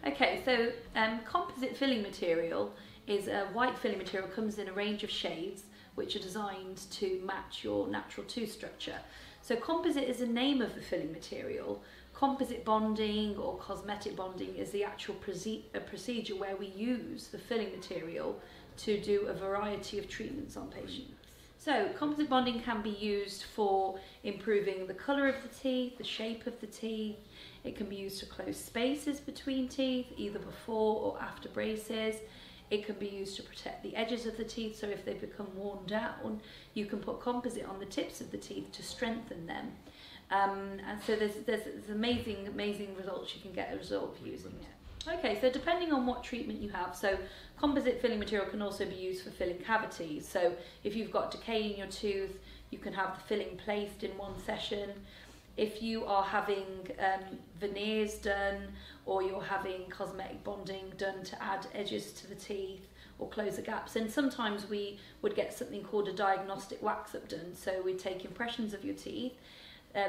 Okay, so composite filling material is a white filling material, comes in a range of shades which are designed to match your natural tooth structure. So composite is the name of the filling material. Composite bonding or cosmetic bonding is the actual procedure where we use the filling material to do a variety of treatments on patients. So composite bonding can be used for improving the colour of the teeth, the shape of the teeth. It can be used to close spaces between teeth, either before or after braces. It can be used to protect the edges of the teeth, so if they become worn down, you can put composite on the tips of the teeth to strengthen them. And so there's amazing results you can get as a result of using it. Okay, so depending on what treatment you have, so composite filling material can also be used for filling cavities. So if you've got decay in your tooth, you can have the filling placed in one session. If you are having veneers done, or you're having cosmetic bonding done to add edges to the teeth or close the gaps, and sometimes we would get something called a diagnostic wax up done. So we take impressions of your teeth,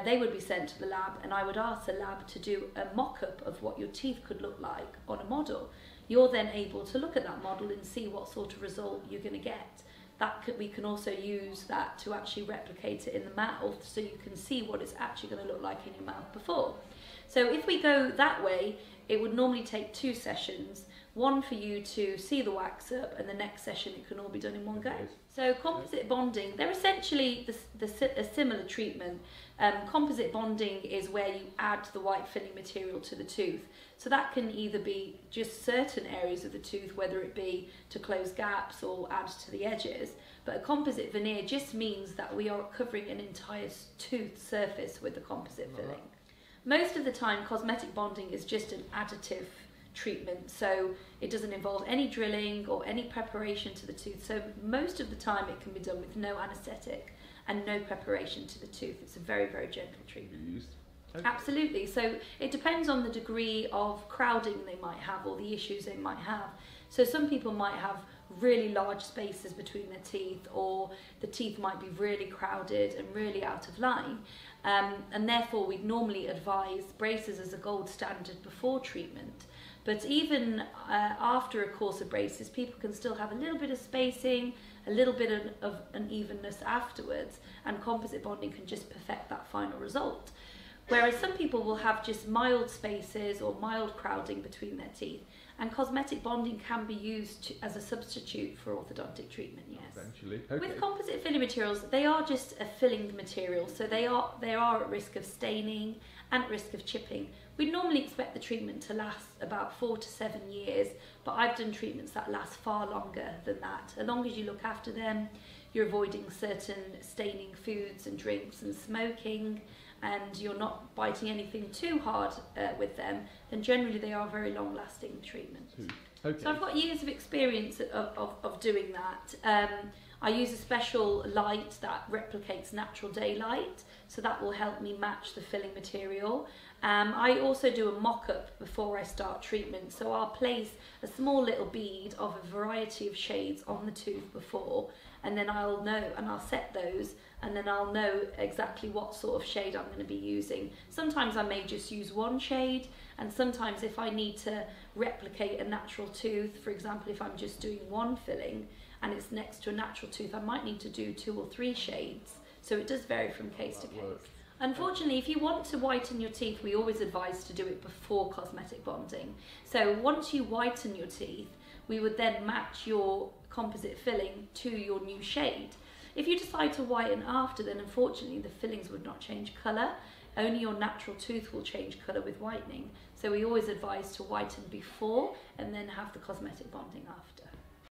they would be sent to the lab, and I would ask the lab to do a mock-up of what your teeth could look like on a model. You're then able to look at that model and see what sort of result you're going to get. We can also use that to actually replicate it in the mouth, so you can see what it's actually going to look like in your mouth before. So if we go that way, it would normally take 2 sessions, one for you to see the wax up, and the next session it can all be done in one go. So composite bonding, they're essentially a similar treatment. Composite bonding is where you add the white filling material to the tooth. So that can either be just certain areas of the tooth, whether it be to close gaps or add to the edges. But a composite veneer just means that we are covering an entire tooth surface with the composite filling. Most of the time, cosmetic bonding is just an additive treatment, so it doesn't involve any drilling or any preparation to the tooth. So most of the time it can be done with no anaesthetic and no preparation to the tooth. It's a very gentle treatment. Okay. Absolutely. So it depends on the degree of crowding they might have or the issues they might have. So some people might have really large spaces between their teeth, or the teeth might be really crowded and really out of line, and therefore we'd normally advise braces as a gold standard before treatment. But even after a course of braces, people can still have a little bit of spacing, a little bit of unevenness afterwards, and composite bonding can just perfect that final result. Whereas some people will have just mild spaces or mild crowding between their teeth, and cosmetic bonding can be used as a substitute for orthodontic treatment, yes. Eventually. Okay. With composite filling materials, they are just a filling material, so they are at risk of staining and at risk of chipping. We normally expect the treatment to last about 4 to 7 years, but I've done treatments that last far longer than that. As long as you look after them, you're avoiding certain staining foods and drinks and smoking, and you're not biting anything too hard with them, then generally they are very long-lasting treatments. Okay. So I've got years of experience of doing that. I use a special light that replicates natural daylight, so that will help me match the filling material. I also do a mock-up before I start treatment, so I'll place a small little bead of a variety of shades on the tooth before, and then I'll know, and I'll set those, and then I'll know exactly what sort of shade I'm going to be using. Sometimes I may just use one shade, and sometimes if I need to replicate a natural tooth, for example, if I'm just doing one filling and it's next to a natural tooth, I might need to do 2 or 3 shades. So it does vary from case to case. Unfortunately, if you want to whiten your teeth, we always advise to do it before cosmetic bonding. So once you whiten your teeth, we would then match your composite filling to your new shade. If you decide to whiten after, then unfortunately the fillings would not change colour. Only your natural tooth will change colour with whitening. So we always advise to whiten before and then have the cosmetic bonding after.